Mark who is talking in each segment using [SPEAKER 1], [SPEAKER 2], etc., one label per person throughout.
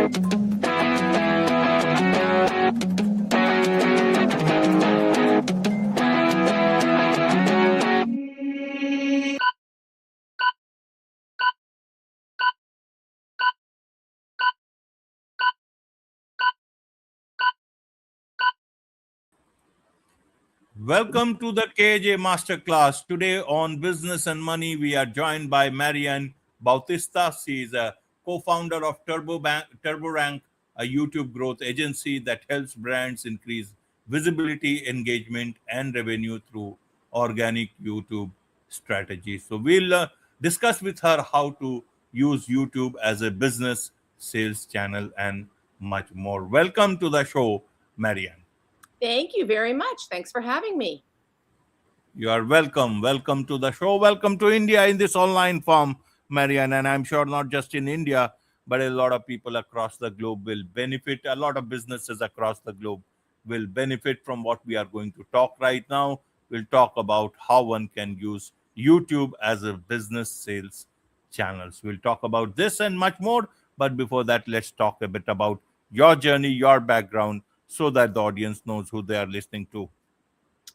[SPEAKER 1] Welcome to the KAJ Masterclass. Today on Business and Money, we are joined by Mary Ann Bautista. She is a co-founder of TurboRank, a YouTube growth agency that helps brands increase visibility, engagement, and revenue through organic YouTube strategies. So we'll discuss with her how to use YouTube as a business sales channel and much more. Welcome to the show, Mary Ann.
[SPEAKER 2] Thank you very much. Thanks for having me.
[SPEAKER 1] You are welcome. Welcome to the show. Welcome to India in this online form, Mary Ann. And I'm sure not just in India, but a lot of people across the globe will benefit. A lot of businesses across the globe will benefit from what we are going to talk right now. We'll talk about how one can use YouTube as a business sales channels. We'll talk about this and much more. But before that, let's talk a bit about your journey, your background, so that the audience knows who they are listening to.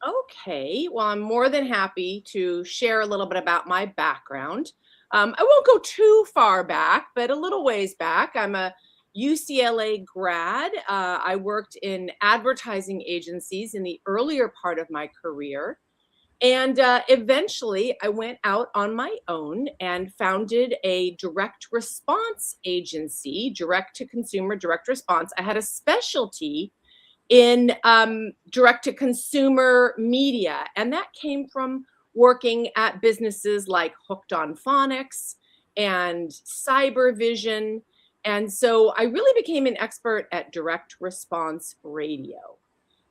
[SPEAKER 2] Okay, well, I'm more than happy to share a little bit about my background. I won't go too far back, but a little ways back. I'm a UCLA grad. I worked in advertising agencies in the earlier part of my career. And eventually I went out on my own and founded a direct response agency, direct to consumer, direct response. I had a specialty in direct-to-consumer media. And that came from working at businesses like Hooked on Phonics and Cybervision. And so I really became an expert at direct response radio.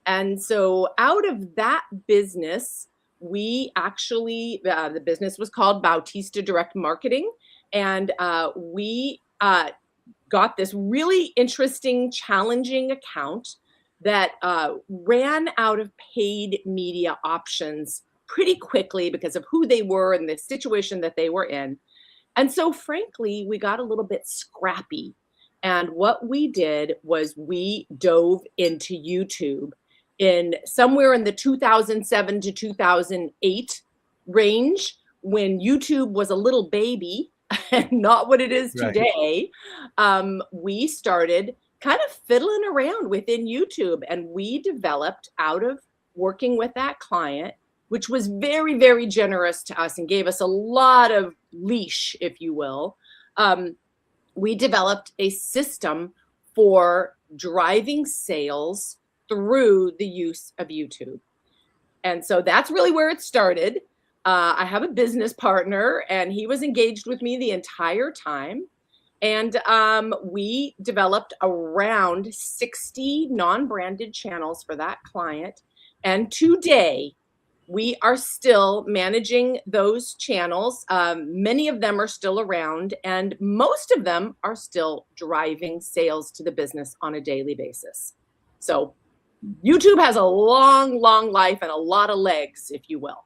[SPEAKER 2] And so out of that business, we actually, the business was called Bautista Direct Marketing. And we got this really interesting, challenging account that ran out of paid media options pretty quickly because of who they were and the situation that they were in. And so frankly, we got a little bit scrappy. And what we did was we dove into YouTube in somewhere in the 2007 to 2008 range, when YouTube was a little baby and not what it is today. We started kind of fiddling around within YouTube, and we developed, out of working with that client, which was very, very generous to us and gave us a lot of leash, if you will. We developed a system for driving sales through the use of YouTube. And so that's really where it started. I have a business partner, and he was engaged with me the entire time. And we developed around 60 non-branded channels for that client. And today, we are still managing those channels. Many of them are still around, and most of them are still driving sales to the business on a daily basis. So YouTube has a long, long life and a lot of legs, if you will.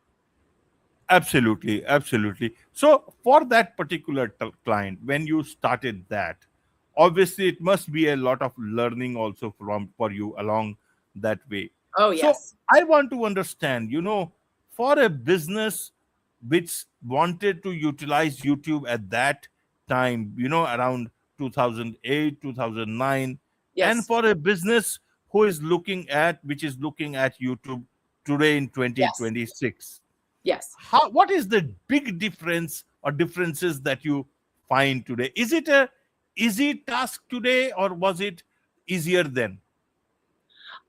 [SPEAKER 1] Absolutely, absolutely. So for that particular client, when you started that, obviously it must be a lot of learning also for you along that way.
[SPEAKER 2] Oh, yes.
[SPEAKER 1] So I want to understand, for a business which wanted to utilize YouTube at that time, around 2008, 2009,
[SPEAKER 2] Yes.
[SPEAKER 1] and for a business which is looking at YouTube today in 2026.
[SPEAKER 2] Yes.
[SPEAKER 1] What is the big difference or differences that you find today? Is it a easy task today, or was it easier then?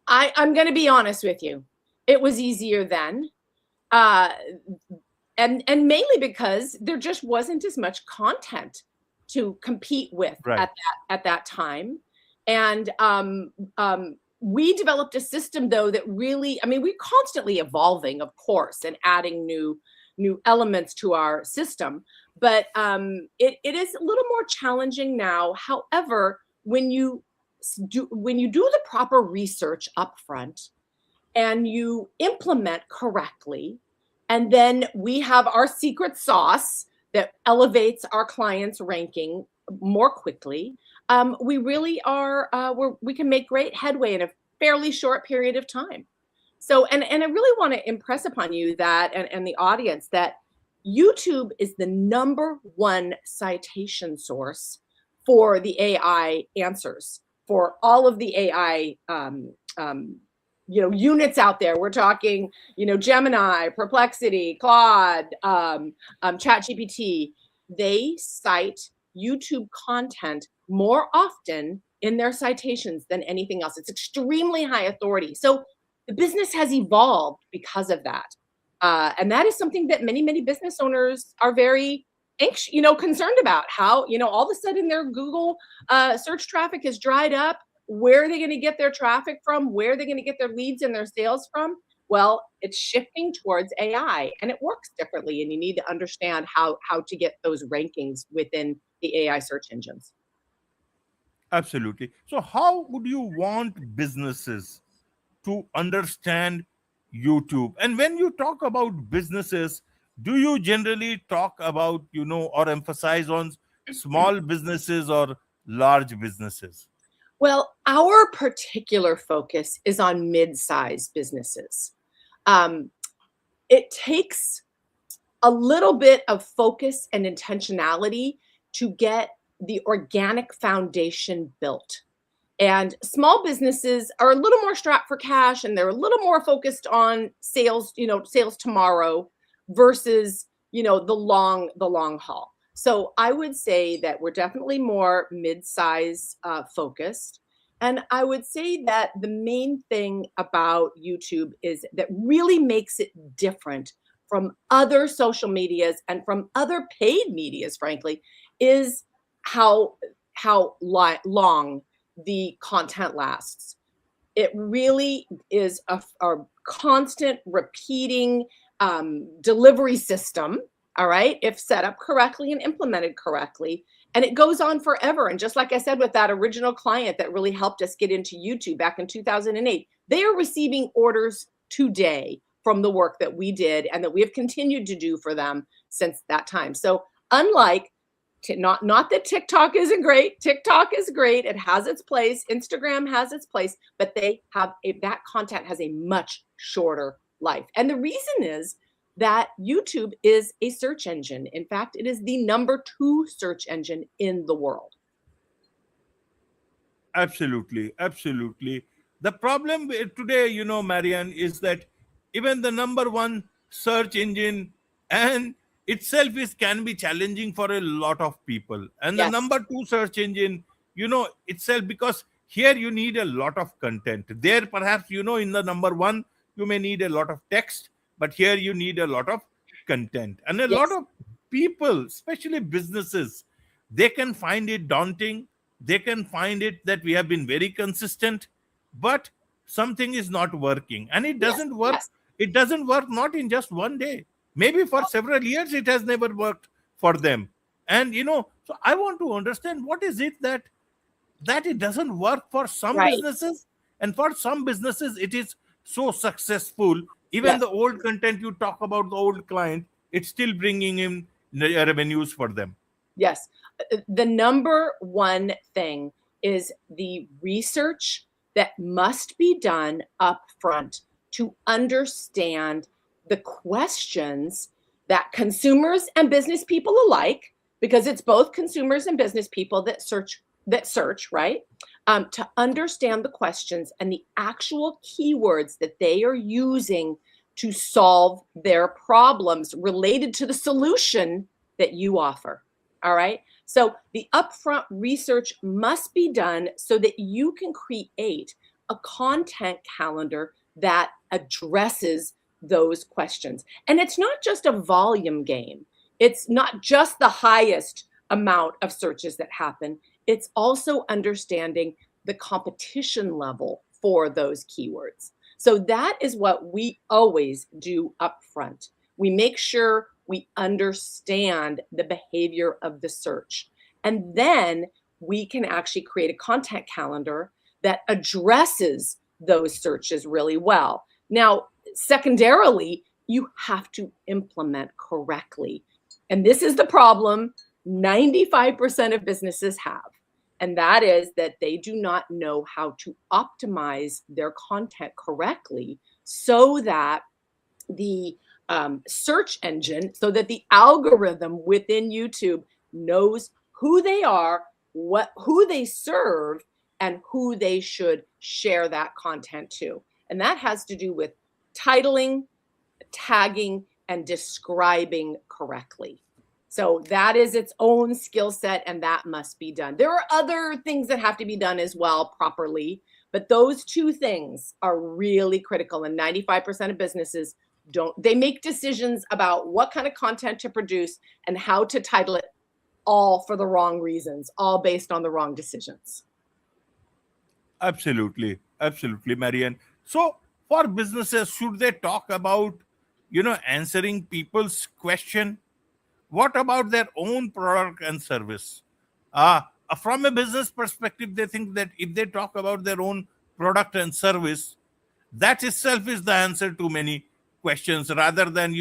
[SPEAKER 2] I'm going to be honest with you. It was easier then. And mainly because there just wasn't as much content to compete with at that time. And we developed a system, though, that really, we're constantly evolving, of course, and adding new elements to our system. But it is a little more challenging now. However, when you do the proper research up front and you implement correctly, and then we have our secret sauce that elevates our clients' ranking more quickly. we really are, we can make great headway in a fairly short period of time. So, and I really want to impress upon you that, and the audience, that YouTube is the #1 citation source for the AI answers, for all of the AI, units out there. We're talking, Gemini, Perplexity, Claude, ChatGPT. They cite YouTube content more often in their citations than anything else. It's extremely high authority. So the business has evolved because of that. And that is something that many, many business owners are very anxious, concerned about. How, all of a sudden their Google search traffic has dried up. Where are they going to get their traffic from? Where are they going to get their leads and their sales from? Well, it's shifting towards AI, and it works differently. And you need to understand how to get those rankings within the AI search engines.
[SPEAKER 1] Absolutely. So, how would you want businesses to understand YouTube? And when you talk about businesses, do you generally talk about, or emphasize on small businesses or large businesses?
[SPEAKER 2] Well, our particular focus is on mid-sized businesses. It takes a little bit of focus and intentionality to get the organic foundation built. And small businesses are a little more strapped for cash, and they're a little more focused on sales, sales tomorrow versus, the long haul. So I would say that we're definitely more mid-size focused. And I would say that the main thing about YouTube is that really makes it different from other social medias and from other paid medias, frankly, is how long the content lasts. It really is a constant repeating delivery system, all right, if set up correctly and implemented correctly. And it goes on forever. And just like I said, with that original client that really helped us get into YouTube back in 2008, they are receiving orders today from the work that we did and that we have continued to do for them since that time. So unlike, not that TikTok isn't great. TikTok is great. It has its place. Instagram has its place, but they have that content has a much shorter life. And the reason is that YouTube is a search engine. In fact, it is the #2 search engine in the world.
[SPEAKER 1] Absolutely, absolutely. The problem today, Mary Ann, is that even the #1 search engine and itself can be challenging for a lot of people. And the
[SPEAKER 2] Yes.
[SPEAKER 1] #2 search engine, itself, because here you need a lot of content. There, perhaps, in the #1, you may need a lot of text, but here you need a lot of content. And a lot
[SPEAKER 2] Yes.
[SPEAKER 1] of people, especially businesses, they can find it daunting. They can find it that we have been very consistent, but something is not working. And it
[SPEAKER 2] Yes.
[SPEAKER 1] doesn't work.
[SPEAKER 2] Yes.
[SPEAKER 1] It doesn't work not in just one day. Maybe for several years it has never worked for them. And so I want to understand, what is it that it doesn't work for some
[SPEAKER 2] Right.
[SPEAKER 1] businesses, and for some businesses it is so successful. Even
[SPEAKER 2] Yes.
[SPEAKER 1] the old content you talk about, the old client, it's still bringing in revenues for them.
[SPEAKER 2] Yes. The #1 thing is the research that must be done up front to understand the questions that consumers and business people alike, because it's both consumers and business people that search, right? To understand the questions and the actual keywords that they are using to solve their problems related to the solution that you offer. All right. So the upfront research must be done so that you can create a content calendar that addresses those questions. And it's not just a volume game. It's not just the highest amount of searches that happen. It's also understanding the competition level for those keywords. So that is what we always do up front. We make sure we understand the behavior of the search. And then we can actually create a content calendar that addresses those searches really well. Now, secondarily, you have to implement correctly. And this is the problem 95% of businesses have. And that is that they do not know how to optimize their content correctly so that the search engine, so that the algorithm within YouTube knows who they are, who they serve, and who they should share that content to. And that has to do with titling, tagging, and describing correctly. So that is its own skill set, and that must be done. There are other things that have to be done as well properly, but those two things are really critical. And 95% of businesses they make decisions about what kind of content to produce and how to title it, all for the wrong reasons, all based on the wrong decisions.
[SPEAKER 1] Absolutely, absolutely, Marianne. So, for businesses, should they talk about, answering people's question? What about their own product and service? From a business perspective, they think that if they talk about their own product and service, that itself is the answer to many questions, rather than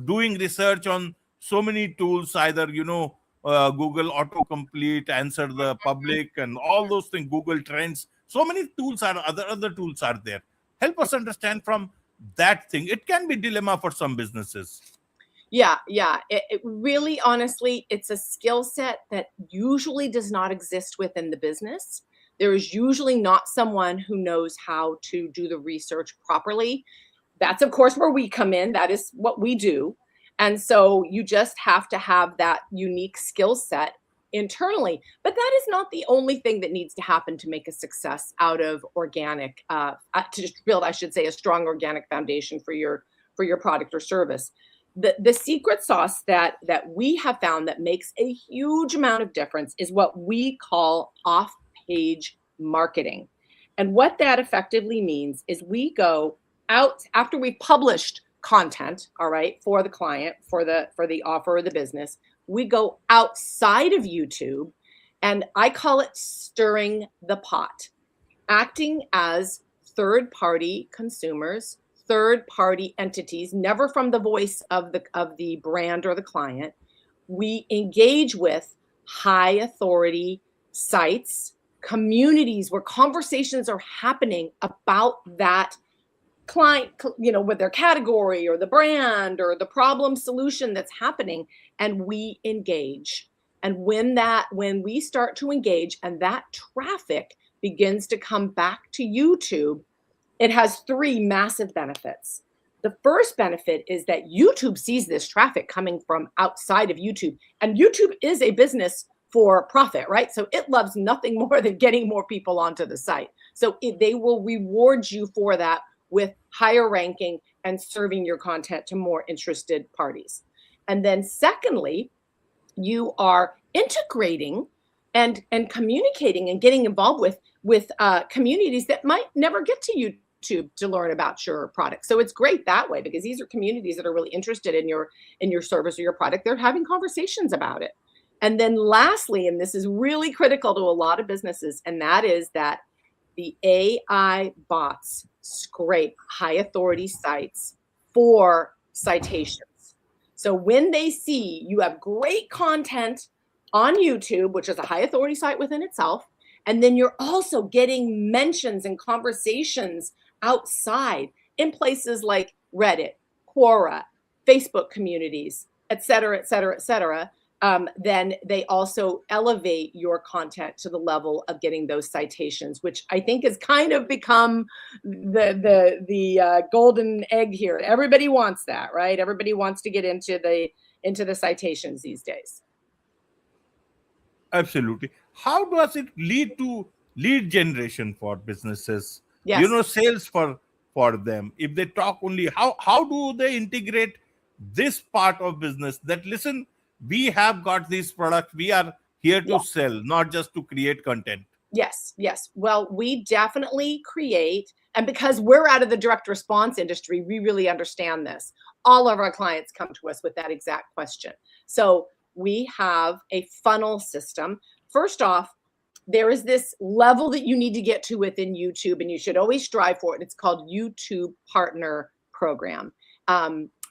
[SPEAKER 1] doing research on so many tools, either Google autocomplete, answer the public, and all those things, Google trends. So many tools are other tools are there. Help us understand from that thing. It can be dilemma for some businesses.
[SPEAKER 2] Yeah. It really, honestly, it's a skill set that usually does not exist within the business. There is usually not someone who knows how to do the research properly. That's, of course, where we come in. That is what we do. And so you just have to have that unique skill set internally. But that is not the only thing that needs to happen to make a success out of organic, to just build, I should say, a strong organic foundation for your product or service. The secret sauce that we have found that makes a huge amount of difference is what we call off-page marketing. And what that effectively means is we go out after we've published content, all right, for the client, for the offer or the business, we go outside of YouTube, and I call it stirring the pot, acting as third-party consumers, third-party entities, never from the voice of the brand or the client. We engage with high authority sites, communities where conversations are happening about that client, with their category or the brand or the problem solution that's happening, and we engage. And when we start to engage and that traffic begins to come back to YouTube, it has three massive benefits. The first benefit is that YouTube sees this traffic coming from outside of YouTube, and YouTube is a business for profit, right? So it loves nothing more than getting more people onto the site. So they will reward you for that with higher ranking and serving your content to more interested parties. And then secondly, you are integrating and communicating and getting involved with communities that might never get to YouTube to learn about your product. So it's great that way, because these are communities that are really interested in your service or your product. They're having conversations about it. And then lastly, and this is really critical to a lot of businesses, and that is that the AI bots scrape high authority sites for citations. So when they see you have great content on YouTube, which is a high authority site within itself, and then you're also getting mentions and conversations outside in places like Reddit, Quora, Facebook communities, et cetera, et cetera, et cetera, then they also elevate your content to the level of getting those citations, which I think has kind of become the golden egg here. Everybody wants that, right? Everybody wants to get into the citations these days.
[SPEAKER 1] Absolutely. How does it lead to lead generation for businesses?
[SPEAKER 2] Yes.
[SPEAKER 1] Sales for them. If they talk only, how do they integrate this part of business? That, listen, we have got this product. We are here to sell, not just to create content.
[SPEAKER 2] Yes. Well, we definitely create, and because we're out of the direct response industry, we really understand this. All of our clients come to us with that exact question. So we have a funnel system. First off, there is this level that you need to get to within YouTube, and you should always strive for it. It's called YouTube Partner Program.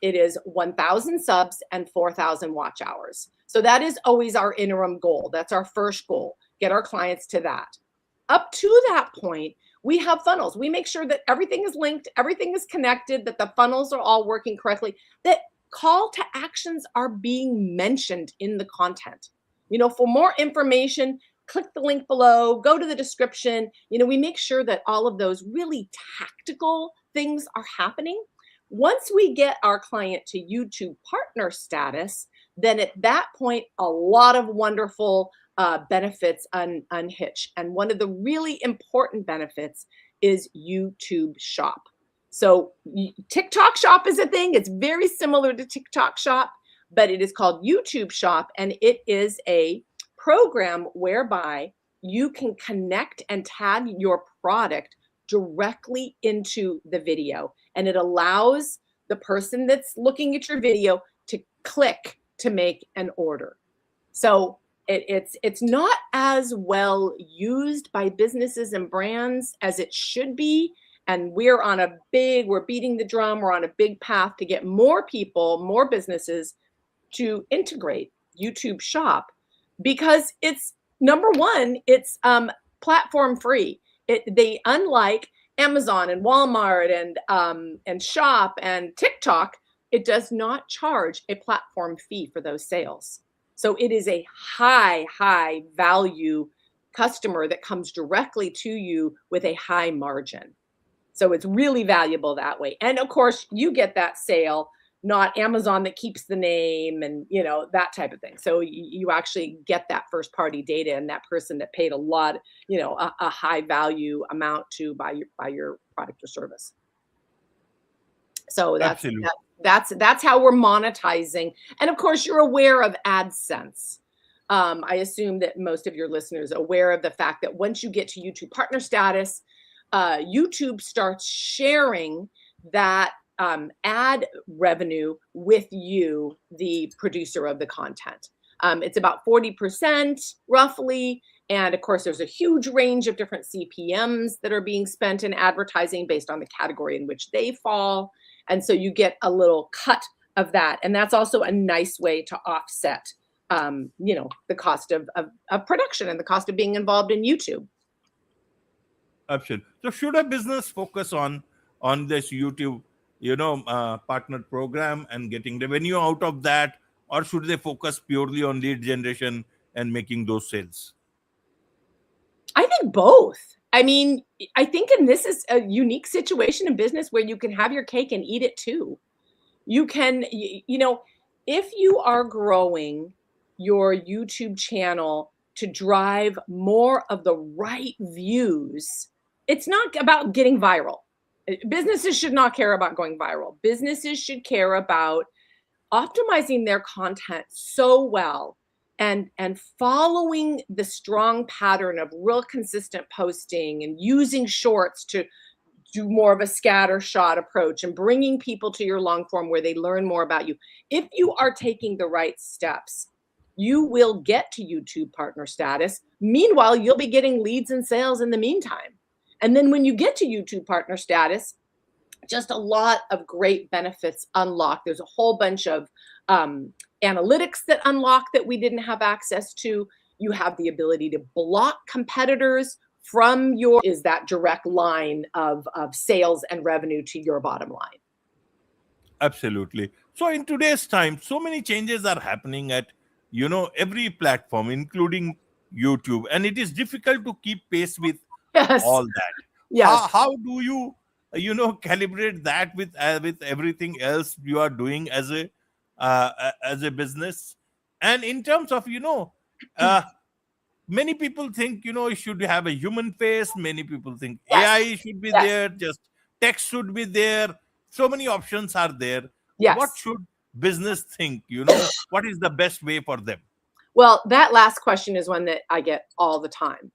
[SPEAKER 2] It is 1,000 subs and 4,000 watch hours. So that is always our interim goal. That's our first goal. get our clients to that. Up to that point, we have funnels. We make sure that everything is linked, everything is connected, that the funnels are all working correctly, that call to actions are being mentioned in the content. For more information, click the link below, go to the description. We make sure that all of those really tactical things are happening. Once we get our client to YouTube partner status, then at that point, a lot of wonderful benefits unhitch. And one of the really important benefits is YouTube Shop. So TikTok Shop is a thing. It's very similar to TikTok Shop, but it is called YouTube Shop. And it is a program whereby you can connect and tag your product directly into the video. And it allows the person that's looking at your video to click to make an order. So it's not as well used by businesses and brands as it should be. And we're beating the drum. We're on a big path to get more people, more businesses to integrate YouTube Shop, because it's, number one, it's platform free. They, unlike Amazon and Walmart and Shop and TikTok, it does not charge a platform fee for those sales. So it is a high value customer that comes directly to you with a high margin. So it's really valuable that way. And of course, you get that sale, not Amazon that keeps the name and, that type of thing. So you actually get that first party data, and that person that paid a lot, a high value amount to buy your product or service. So that's how we're monetizing. And of course, you're aware of AdSense. I assume that most of your listeners are aware of the fact that once you get to YouTube partner status, YouTube starts sharing that ad revenue with you, the producer of the content. It's about 40% roughly. And of course, there's a huge range of different CPMs that are being spent in advertising based on the category in which they fall. And so you get a little cut of that. And that's also a nice way to offset, the cost of production and the cost of being involved in YouTube.
[SPEAKER 1] Absolutely. So should a business focus on this YouTube, partner program and getting revenue out of that, or should they focus purely on lead generation and making those sales?
[SPEAKER 2] I think both. I mean, I think this is a unique situation in business where you can have your cake and eat it too. You can, if you are growing your YouTube channel to drive more of the right views, it's not about getting viral. Businesses should not care about going viral. Businesses should care about optimizing their content so well and following the strong pattern of real consistent posting and using shorts to do more of a scattershot approach and bringing people to your long form where they learn more about you. If you are taking the right steps, you will get to YouTube partner status. Meanwhile, you'll be getting leads and sales in the meantime. And then when you get to YouTube partner status, just a lot of great benefits unlock. There's a whole bunch of analytics that unlock that we didn't have access to. You have the ability to block competitors from is that direct line of sales and revenue to your bottom line.
[SPEAKER 1] Absolutely. So in today's time, so many changes are happening at, every platform, including YouTube. And it is difficult to keep pace with all that.
[SPEAKER 2] Yes.
[SPEAKER 1] How do you, calibrate that with everything else you are doing as a business? And in terms of, many people think, you should have a human face. Many people think AI should be there. Just text should be there. So many options are there.
[SPEAKER 2] Yes.
[SPEAKER 1] What should business think? What is the best way for them?
[SPEAKER 2] Well, that last question is one that I get all the time.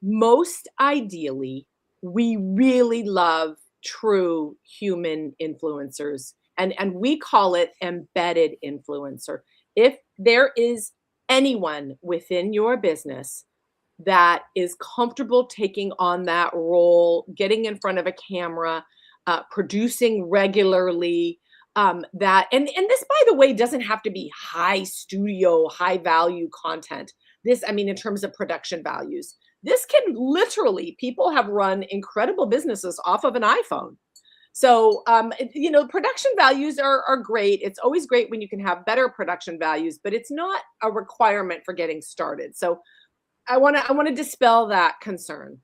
[SPEAKER 2] Most ideally, we really love true human influencers, and we call it embedded influencer. If there is anyone within your business that is comfortable taking on that role, getting in front of a camera, producing regularly, and this, by the way, doesn't have to be high studio, high value content. This, I mean, in terms of production values, this can literally, people have run incredible businesses off of an iPhone. So, production values are great. It's always great when you can have better production values, but it's not a requirement for getting started. So I want to dispel that concern.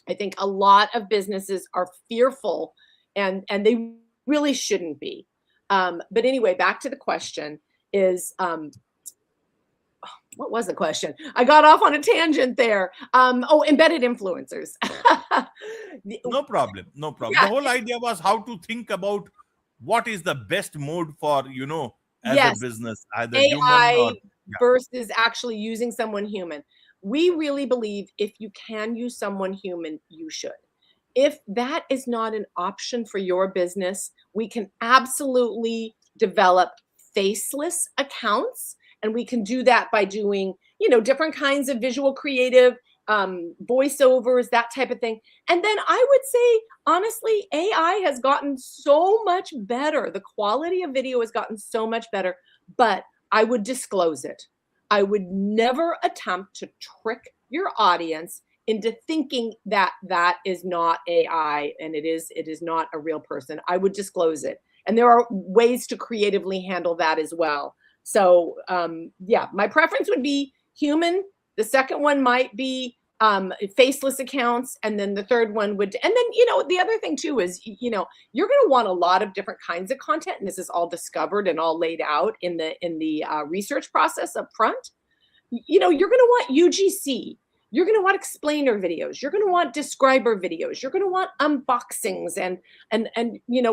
[SPEAKER 2] I think a lot of businesses are fearful, and they really shouldn't be. But anyway, back to the question is, what was the question? I got off on a tangent there. Embedded influencers.
[SPEAKER 1] No problem. No problem.
[SPEAKER 2] Yeah.
[SPEAKER 1] The whole idea was how to think about what is the best mode for, as a
[SPEAKER 2] Yes.
[SPEAKER 1] business, either human
[SPEAKER 2] AI
[SPEAKER 1] or yeah.
[SPEAKER 2] versus actually using someone human. We really believe if you can use someone human, you should. If that is not an option for your business, we can absolutely develop faceless accounts. And we can do that by doing, different kinds of visual creative, voiceovers, that type of thing. And then I would say, honestly, AI has gotten so much better. The quality of video has gotten so much better, but I would disclose it. I would never attempt to trick your audience into thinking that that is not AI and it is not a real person. I would disclose it. And there are ways to creatively handle that as well. So my preference would be human. The second one might be faceless accounts. And then the third one would, and then, the other thing too is, you're going to want a lot of different kinds of content. And this is all discovered and all laid out in the research process up front. You're going to want UGC. You're going to want explainer videos. You're going to want describer videos. You're going to want unboxings and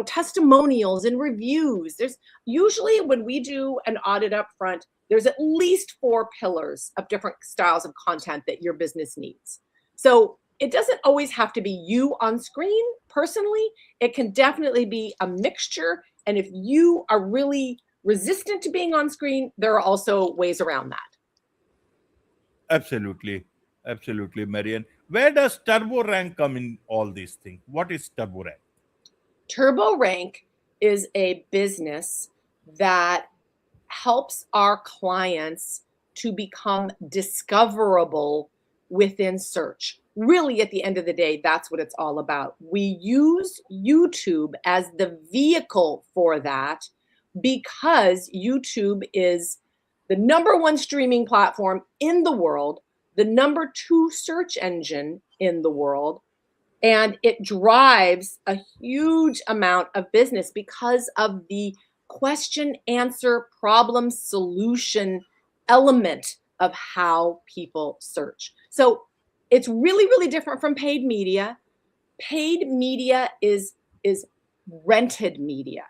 [SPEAKER 2] testimonials and reviews. There's usually, when we do an audit up front, there's at least 4 pillars of different styles of content that your business needs. So it doesn't always have to be you on screen personally. It can definitely be a mixture. And if you are really resistant to being on screen, there are also ways around that.
[SPEAKER 1] Absolutely. Absolutely, Mary Ann. Where does Turbo Rank come in all these things? What is Turbo Rank?
[SPEAKER 2] Turbo Rank is a business that helps our clients to become discoverable within search. Really, at the end of the day, that's what it's all about. We use YouTube as the vehicle for that because YouTube is the #1 streaming platform in the world, the #2 search engine in the world, and it drives a huge amount of business because of the question, answer, problem, solution element of how people search. So it's really, really different from paid media. Paid media is rented media.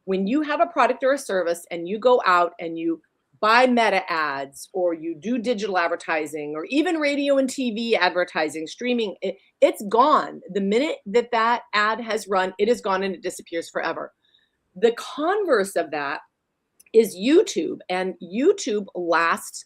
[SPEAKER 2] When you have a product or a service and you go out and you buy meta ads or you do digital advertising or even radio and TV advertising, streaming, it's gone. The minute that ad has run, it is gone and it disappears forever. The converse of that is YouTube, and YouTube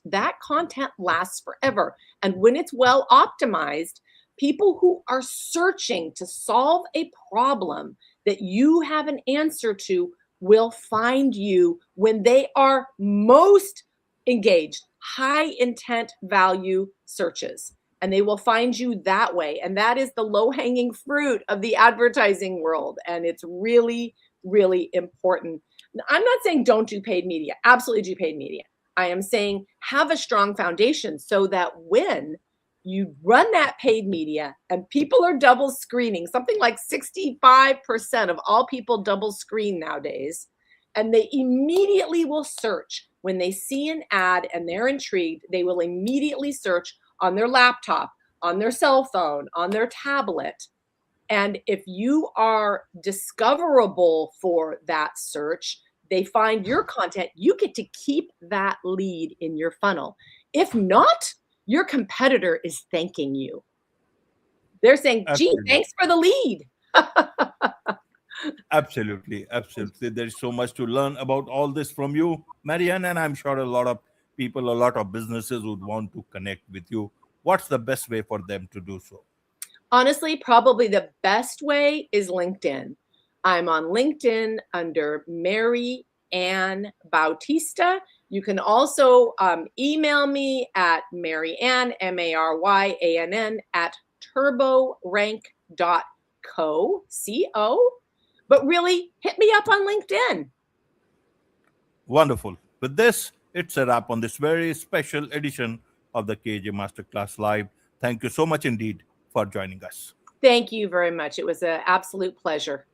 [SPEAKER 2] that content lasts forever. And when it's well optimized, people who are searching to solve a problem that you have an answer to will find you when they are most engaged, high intent value searches. And they will find you that way. And that is the low-hanging fruit of the advertising world. And it's really, really important. I'm not saying don't do paid media. Absolutely do paid media. I am saying have a strong foundation so that when you run that paid media and people are double screening, something like 65% of all people double screen nowadays, and they immediately will search. When they see an ad and they're intrigued, they will immediately search on their laptop, on their cell phone, on their tablet. And if you are discoverable for that search, they find your content, you get to keep that lead in your funnel. If not, your competitor is thanking you. They're saying, gee, thanks for the lead.
[SPEAKER 1] Absolutely. There's so much to learn about all this from you, Mary Ann, and I'm sure a lot of people, a lot of businesses would want to connect with you. What's the best way for them to do so?
[SPEAKER 2] Honestly, probably the best way is LinkedIn. I'm on LinkedIn under Mary Ann Bautista. You can also email me at Mary Ann, MARYANN, at turborank.co, C-O. But really, hit me up on LinkedIn.
[SPEAKER 1] Wonderful. With this, it's a wrap on this very special edition of the KAJ Masterclass Live. Thank you so much indeed for joining us.
[SPEAKER 2] Thank you very much. It was an absolute pleasure.